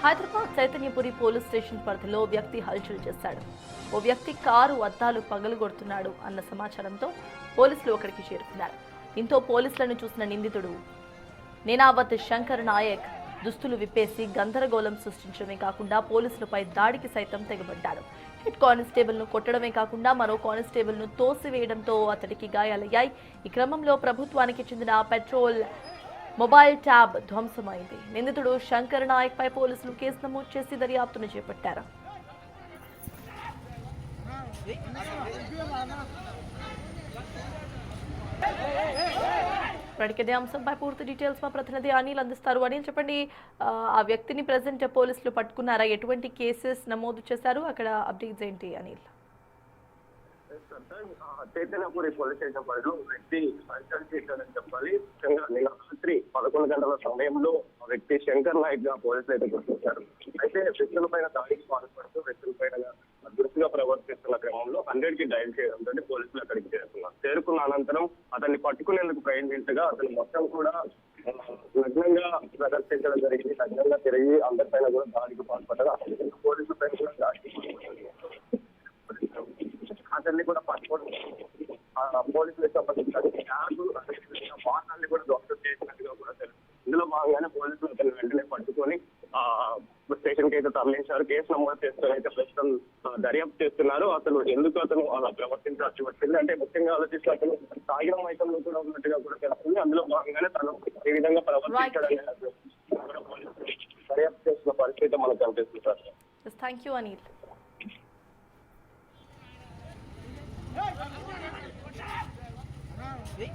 Hyderabad Chaitanyapuri police station పరిధిలో వ్యక్తి హల్చల్ చేశాడు. ఓ వ్యక్తి కారు అద్దాలు పగలగొడుతున్నాడు అన్న సమాచారంతో పోలీసులు అక్కడికి చేరుకున్నారు. దీంతో పోలీసులను చూసిన నిందితుడు నేనావత్ శంకర్ నాయక్ దుస్తులు విప్పేసి గందరగోళం సృష్టించడమే కాకుండా పోలీసులపై దాడికి సైతం తెగబడ్డాడు. హెడ్ కానిస్టేబుల్ ను కొట్టడమే కాకుండా మరో కానిస్టేబుల్ ను తోసివేయడంతో అతడికి గాయాలయ్యాయి. ఈ క్రమంలో ప్రభుత్వానికి చెందిన పెట్రోల్ మొబైల్ ట్యాబ్ ధ్వంసమైంది. నిందితుడు శంకర్ నాయక్ పై పోలీసులు కేసు నమోదు చేసి దర్యాప్తును చేపట్టారు. ఇదే అంశంపై పూర్తి డీటెయిల్స్ మా ప్రతినిధి అనిల్ అందిస్తారు. అనిల్, చెప్పండి, ఆ వ్యక్తిని ప్రెసెంట్ పోలీసులు పట్టుకున్నారా? ఎటువంటి కేసెస్ నమోదు చేశారు? అక్కడ అప్డేట్స్ ఏంటి అనిల్? చైతన్యపురి పోలీస్ స్టేషన్ పరిధిలో వ్యక్తి హల్చల్ చేశాడని చెప్పాలి. నిన్న రాత్రి 11 గంటల సమయంలో వ్యక్తి శంకర్ నాయక్ గా పోలీసులు అయితే గుర్తించారు. అయితే వ్యక్తులపైన దాడికి పాల్పడుతూ వ్యక్తులపైన దురుసుగా ప్రవర్తిస్తున్న క్రమంలో 100 కి డయల్ చేయడంతో పోలీసులు అక్కడికి చేరుకున్న అనంతరం అతన్ని పట్టుకునేందుకు ప్రయత్నించగా అతను మొత్తం కూడా నగ్నంగా ప్రదర్శించడం జరిగింది. నగ్నంగా తిరిగి అందరిపైన కూడా దాడికి పాల్పడ్డారు. పోలీసుల పైన కూడా దాడికి అతన్ని కూడా పట్టుకోవడం పోలీసులకు సంబంధించిన వాహనాన్ని కూడా ధ్వంసం చేసినట్టుగా కూడా తెలుసు. ఇందులో భాగంగానే పోలీసులు అతన్ని వెంటనే పట్టుకొని స్టేషన్ కి అయితే తరలించారు. కేసు నమోదు చేసుకుని అయితే ప్రస్తుతం దర్యాప్తు చేస్తున్నారు. అసలు ఎందుకు అతను అలా ప్రవర్తించాల్సి వచ్చింది అంటే ముఖ్యంగా ఆలోచిస్తే అతను తాగిన మైకంలో కూడా ఉన్నట్టుగా కూడా తెలుస్తుంది. అందులో భాగంగానే తను ఏ విధంగా ప్రవర్తించడం దర్యాప్తు చేస్తున్న పరిస్థితి మనకు కనిపిస్తుంది sir. Thank you Anil. Hey,